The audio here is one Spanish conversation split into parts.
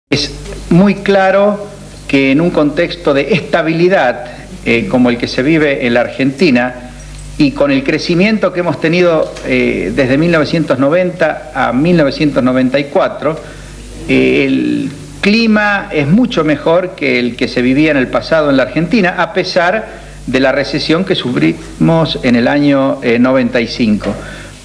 Es muy claro que en un contexto de estabilidad como el que se vive en la Argentina y con el crecimiento que hemos tenido desde 1990 a 1994, el clima es mucho mejor que el que se vivía en el pasado en la Argentina, a pesar de la recesión que sufrimos en el año 95.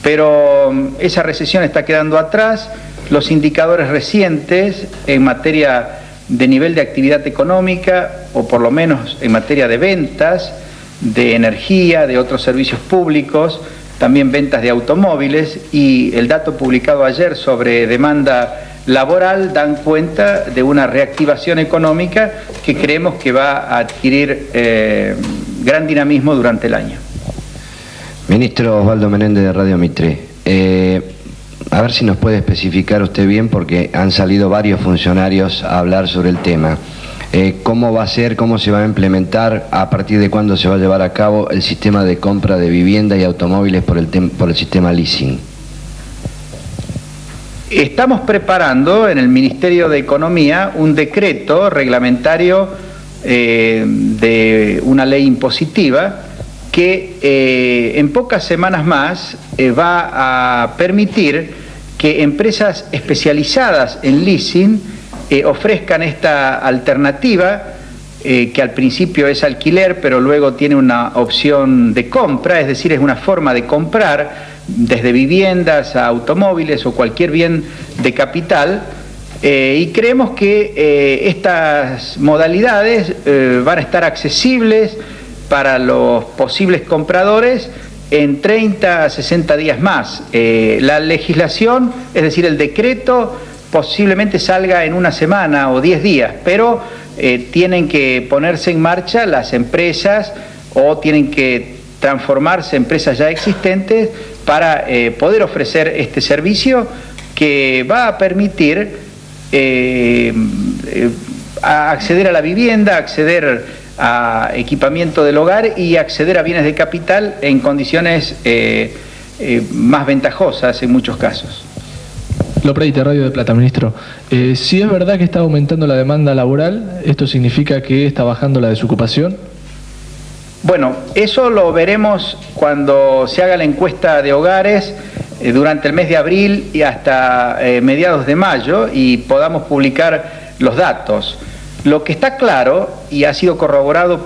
Pero esa recesión está quedando atrás. Los indicadores recientes en materia de nivel de actividad económica, o por lo menos en materia de ventas, de energía, de otros servicios públicos, también ventas de automóviles, y el dato publicado ayer sobre demanda laboral dan cuenta de una reactivación económica que creemos que va a adquirir gran dinamismo durante el año. Ministro Osvaldo Menéndez de Radio Mitre. A ver si nos puede especificar usted bien, porque han salido varios funcionarios a hablar sobre el tema. ¿Cómo va a ser, cómo se va a implementar, a partir de cuándo se va a llevar a cabo el sistema de compra de vivienda y automóviles por el sistema leasing? Estamos preparando en el Ministerio de Economía un decreto reglamentario de una ley impositiva que en pocas semanas más va a permitir que empresas especializadas en leasing ofrezcan esta alternativa que al principio es alquiler, pero luego tiene una opción de compra, es decir, es una forma de comprar desde viviendas a automóviles o cualquier bien de capital, y creemos que estas modalidades van a estar accesibles para los posibles compradores en 30 a 60 días más. La legislación, es decir, el decreto, posiblemente salga en una semana o 10 días, pero tienen que ponerse en marcha las empresas o tienen que transformarse en empresas ya existentes para poder ofrecer este servicio que va a permitir acceder a la vivienda, acceder a equipamiento del hogar y acceder a bienes de capital en condiciones más ventajosas en muchos casos. Lopreite, Radio de Plata. Ministro, si es verdad que está aumentando la demanda laboral, ¿esto significa que está bajando la desocupación? Bueno, eso lo veremos cuando se haga la encuesta de hogares durante el mes de abril y hasta mediados de mayo y podamos publicar los datos. Lo que está claro, y ha sido corroborado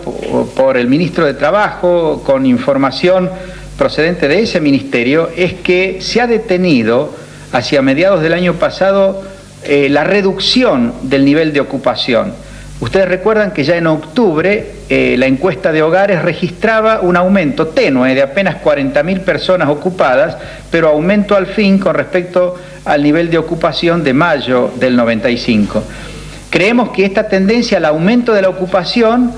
por el ministro de Trabajo con información procedente de ese ministerio, es que se ha detenido hacia mediados del año pasado la reducción del nivel de ocupación. Ustedes recuerdan que ya en octubre la encuesta de hogares registraba un aumento tenue de apenas 40.000 personas ocupadas, pero aumento al fin con respecto al nivel de ocupación de mayo del 95. Creemos que esta tendencia al aumento de la ocupación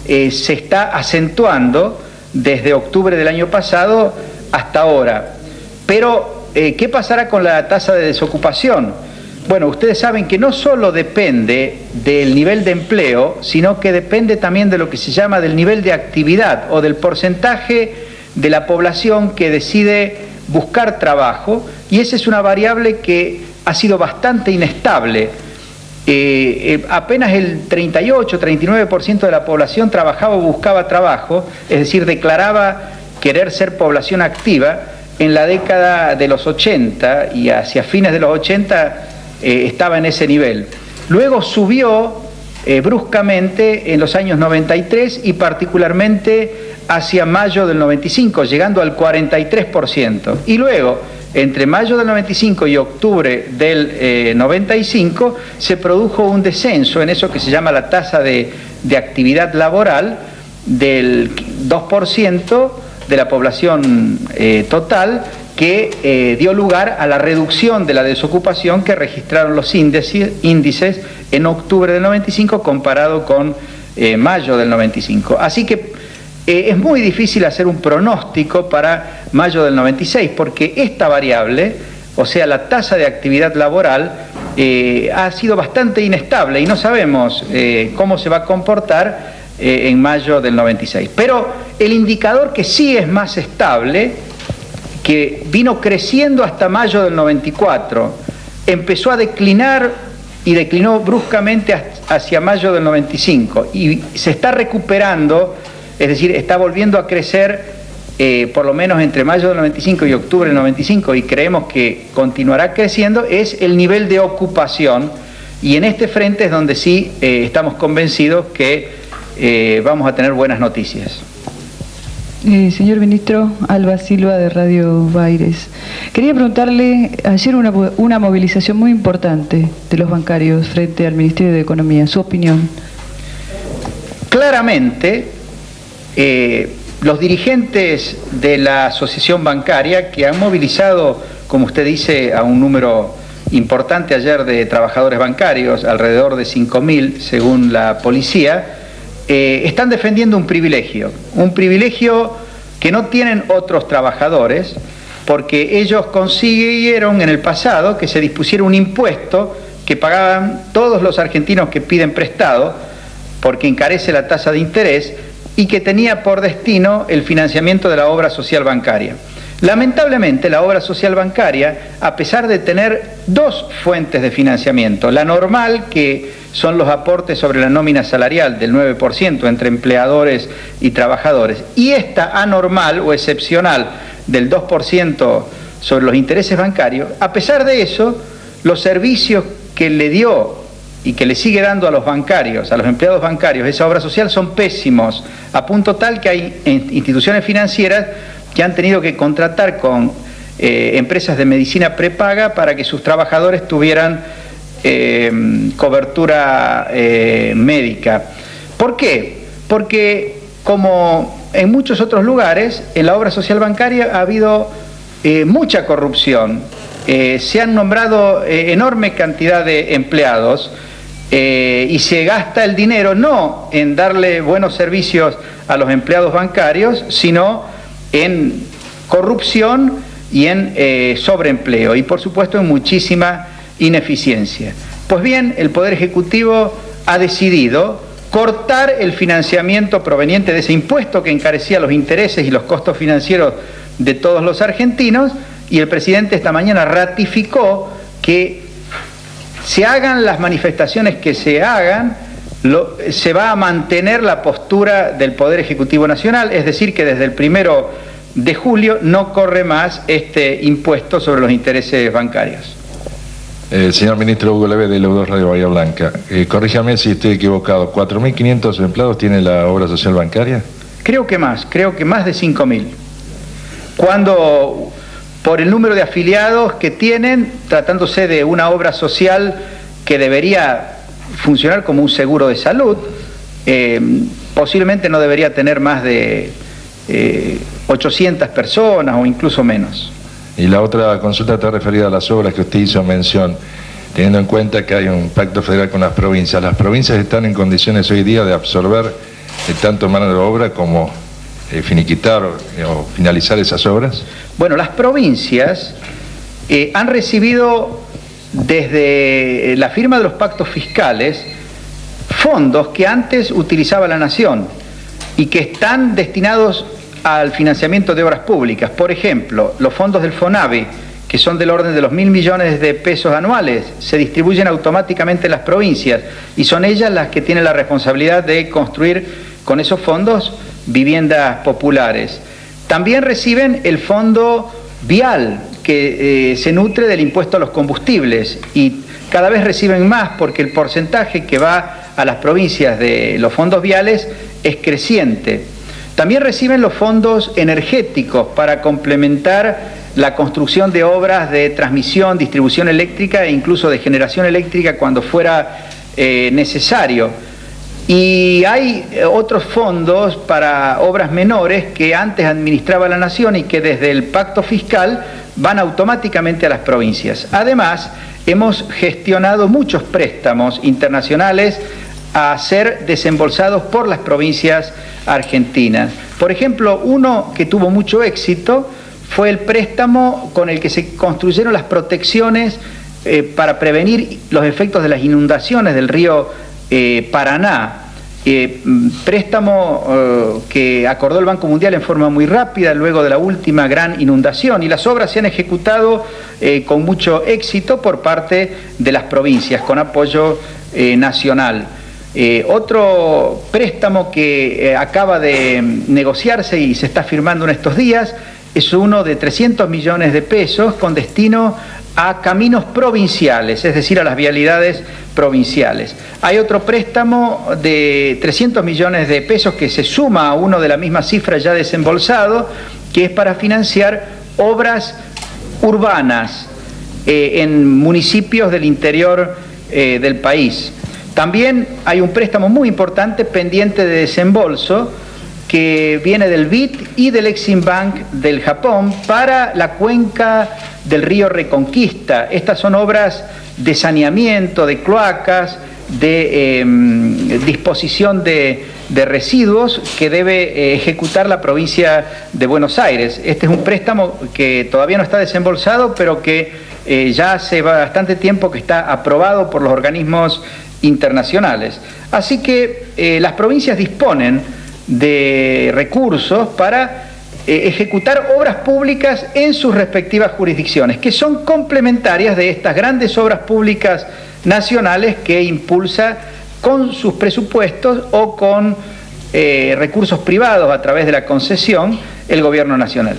se está acentuando desde octubre del año pasado hasta ahora. Pero, ¿qué pasará con la tasa de desocupación? Bueno, ustedes saben que no solo depende del nivel de empleo, sino que depende también de lo que se llama del nivel de actividad o del porcentaje de la población que decide buscar trabajo, y esa es una variable que ha sido bastante inestable. Apenas el 38-39% de la población trabajaba o buscaba trabajo, es decir, declaraba querer ser población activa en la década de los 80 y hacia fines de los 80 estaba en ese nivel. Luego subió bruscamente en los años 93 y particularmente hacia mayo del 95, llegando al 43%. Y luego, entre mayo del 95 y octubre del 95, se produjo un descenso en eso que se llama la tasa de actividad laboral del 2% de la población total, que dio lugar a la reducción de la desocupación que registraron los índices en octubre del 95 comparado con mayo del 95. Así que es muy difícil hacer un pronóstico para mayo del 96, porque esta variable, o sea, la tasa de actividad laboral, ha sido bastante inestable y no sabemos cómo se va a comportar en mayo del 96. Pero el indicador que sí es más estable, que vino creciendo hasta mayo del 94, empezó a declinar y declinó bruscamente hacia mayo del 95 y se está recuperando, es decir, está volviendo a crecer por lo menos entre mayo del 95 y octubre del 95, y creemos que continuará creciendo, es el nivel de ocupación, y en este frente es donde sí estamos convencidos que vamos a tener buenas noticias. Señor ministro, Alba Silva de Radio Baires. Quería preguntarle, ayer una movilización muy importante de los bancarios frente al Ministerio de Economía, su opinión. Claramente, los dirigentes de la asociación bancaria, que han movilizado, como usted dice, a un número importante ayer de trabajadores bancarios, alrededor de 5.000 según la policía, están defendiendo un privilegio que no tienen otros trabajadores, porque ellos consiguieron en el pasado que se dispusiera un impuesto que pagaban todos los argentinos que piden prestado, porque encarece la tasa de interés, y que tenía por destino el financiamiento de la obra social bancaria. Lamentablemente, la obra social bancaria, a pesar de tener dos fuentes de financiamiento, la normal, que son los aportes sobre la nómina salarial del 9% entre empleadores y trabajadores, y esta anormal o excepcional del 2% sobre los intereses bancarios, a pesar de eso, los servicios que le dio y que le sigue dando a los bancarios, a los empleados bancarios, esa obra social son pésimos, a punto tal que hay instituciones financieras que han tenido que contratar con empresas de medicina prepaga para que sus trabajadores tuvieran cobertura médica. ¿Por qué? Porque, como en muchos otros lugares, en la obra social bancaria ha habido mucha corrupción. Se han nombrado enorme cantidad de empleados y se gasta el dinero no en darle buenos servicios a los empleados bancarios, sino en corrupción y en sobreempleo, y por supuesto en muchísima ineficiencia. Pues bien, el Poder Ejecutivo ha decidido cortar el financiamiento proveniente de ese impuesto que encarecía los intereses y los costos financieros de todos los argentinos, y el presidente esta mañana ratificó que se hagan las manifestaciones que se hagan, se va a mantener la postura del Poder Ejecutivo Nacional, es decir, que desde el 1 de julio no corre más este impuesto sobre los intereses bancarios. Señor ministro, Hugo Leve de Leu2 Radio Bahía Blanca. Corríjame si estoy equivocado, ¿4.500 empleados tiene la obra social bancaria? Creo que más de 5.000. Cuando, por el número de afiliados que tienen, tratándose de una obra social que debería funcionar como un seguro de salud, posiblemente no debería tener más de 800 personas o incluso menos. Y la otra consulta está referida a las obras que usted hizo mención, teniendo en cuenta que hay un pacto federal con las provincias. ¿Las provincias están en condiciones hoy día de absorber tanto mano de obra como finiquitar o finalizar esas obras? Bueno, las provincias han recibido desde la firma de los pactos fiscales fondos que antes utilizaba la Nación y que están destinados al financiamiento de obras públicas. Por ejemplo, los fondos del FONAVI, que son del orden de los 1.000 millones de pesos anuales, se distribuyen automáticamente en las provincias y son ellas las que tienen la responsabilidad de construir con esos fondos viviendas populares. También reciben el fondo vial, que se nutre del impuesto a los combustibles, y cada vez reciben más porque el porcentaje que va a las provincias de los fondos viales es creciente. También reciben los fondos energéticos para complementar la construcción de obras de transmisión, distribución eléctrica e incluso de generación eléctrica cuando fuera necesario. Y hay otros fondos para obras menores que antes administraba la Nación y que desde el pacto fiscal van automáticamente a las provincias. Además, hemos gestionado muchos préstamos internacionales a ser desembolsados por las provincias argentinas. Por ejemplo, uno que tuvo mucho éxito fue el préstamo con el que se construyeron las protecciones para prevenir los efectos de las inundaciones del río Paraná. préstamo que acordó el Banco Mundial en forma muy rápida luego de la última gran inundación, y las obras se han ejecutado con mucho éxito por parte de las provincias, con apoyo nacional. Otro préstamo que acaba de negociarse y se está firmando en estos días es uno de 300 millones de pesos con destino a caminos provinciales, es decir, a las vialidades provinciales. Hay otro préstamo de 300 millones de pesos que se suma a uno de la misma cifra ya desembolsado, que es para financiar obras urbanas en municipios del interior del país. También hay un préstamo muy importante pendiente de desembolso que viene del BID y del Exim Bank del Japón para la cuenca del río Reconquista. Estas son obras de saneamiento, de cloacas, de disposición de residuos que debe ejecutar la provincia de Buenos Aires. Este es un préstamo que todavía no está desembolsado, pero que ya hace bastante tiempo que está aprobado por los organismos internacionales. Así que las provincias disponen de recursos para ejecutar obras públicas en sus respectivas jurisdicciones, que son complementarias de estas grandes obras públicas nacionales que impulsa con sus presupuestos o con recursos privados a través de la concesión el gobierno nacional.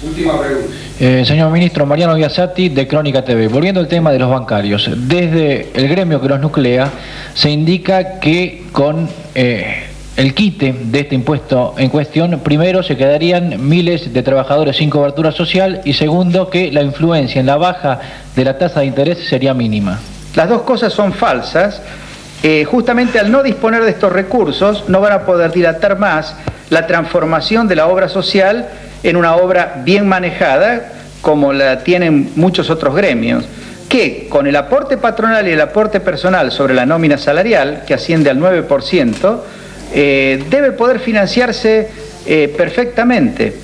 Última pregunta. Señor ministro, Mariano Biasati, de Crónica TV. Volviendo al tema de los bancarios, desde el gremio que los nuclea se indica que con el quite de este impuesto en cuestión, primero se quedarían miles de trabajadores sin cobertura social, y segundo que la influencia en la baja de la tasa de interés sería mínima. Las dos cosas son falsas. Justamente al no disponer de estos recursos no van a poder dilatar más la transformación de la obra social en una obra bien manejada, como la tienen muchos otros gremios, que con el aporte patronal y el aporte personal sobre la nómina salarial, que asciende al 9%, debe poder financiarse perfectamente.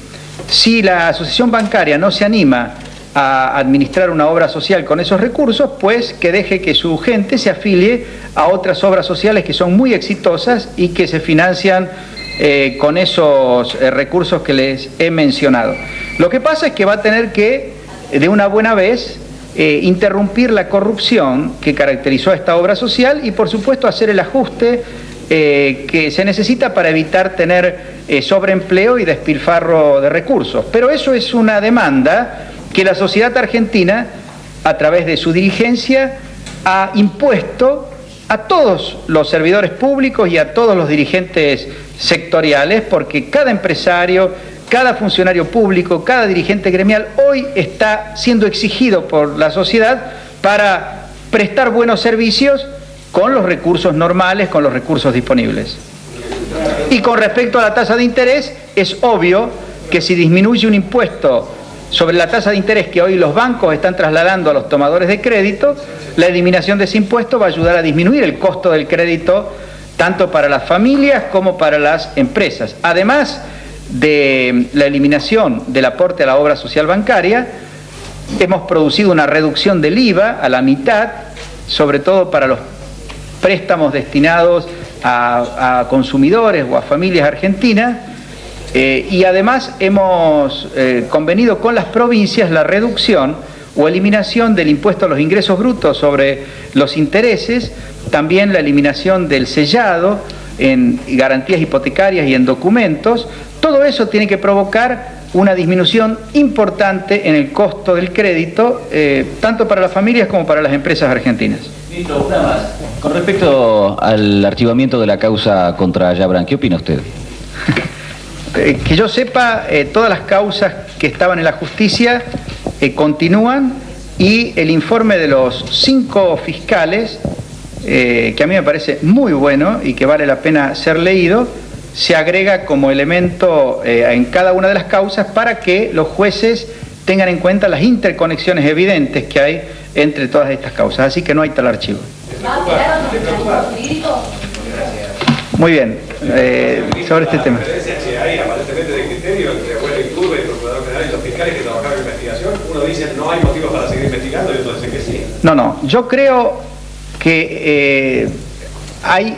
Si la asociación bancaria no se anima a administrar una obra social con esos recursos, pues que deje que su gente se afilie a otras obras sociales que son muy exitosas y que se financian con esos recursos que les he mencionado. Lo que pasa es que va a tener que, de una buena vez, interrumpir la corrupción que caracterizó a esta obra social y, por supuesto, hacer el ajuste que se necesita para evitar tener sobreempleo y despilfarro de recursos. Pero eso es una demanda que la sociedad argentina, a través de su dirigencia, ha impuesto a todos los servidores públicos y a todos los dirigentes sectoriales, porque cada empresario, cada funcionario público, cada dirigente gremial hoy está siendo exigido por la sociedad para prestar buenos servicios con los recursos normales, con los recursos disponibles. Y con respecto a la tasa de interés, es obvio que si disminuye un impuesto sobre la tasa de interés que hoy los bancos están trasladando a los tomadores de crédito, la eliminación de ese impuesto va a ayudar a disminuir el costo del crédito tanto para las familias como para las empresas. Además de la eliminación del aporte a la obra social bancaria, hemos producido una reducción del IVA a la mitad, sobre todo para los préstamos destinados a consumidores o a familias argentinas, y además hemos convenido con las provincias la reducción o eliminación del impuesto a los ingresos brutos sobre los intereses, también la eliminación del sellado en garantías hipotecarias y en documentos. Todo eso tiene que provocar una disminución importante en el costo del crédito, tanto para las familias como para las empresas argentinas. Ministro, una más. Con respecto al archivamiento de la causa contra Yabran, ¿qué opina usted? Que yo sepa, todas las causas que estaban en la justicia continúan, y el informe de los 5 fiscales, que a mí me parece muy bueno y que vale la pena ser leído, se agrega como elemento en cada una de las causas para que los jueces tengan en cuenta las interconexiones evidentes que hay entre todas estas causas. Así que no hay tal archivo. Muy bien, sobre este tema. Hay aparentemente de criterio entre Abuela y Turbe, el procurador general y los fiscales que trabajaron en investigación. Uno dice no hay motivos para seguir investigando y otro dice que sí. No, yo creo que hay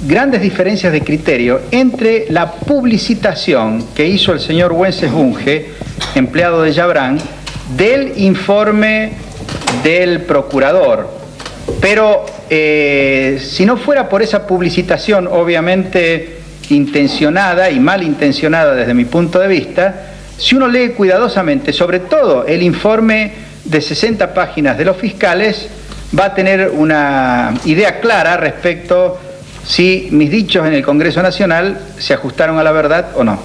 grandes diferencias de criterio entre la publicitación que hizo el señor Wences-Bunge, empleado de Jabran, del informe del procurador. Pero si no fuera por esa publicitación, obviamente intencionada y malintencionada desde mi punto de vista, si uno lee cuidadosamente, sobre todo el informe de 60 páginas de los fiscales, va a tener una idea clara respecto si mis dichos en el Congreso Nacional se ajustaron a la verdad o no.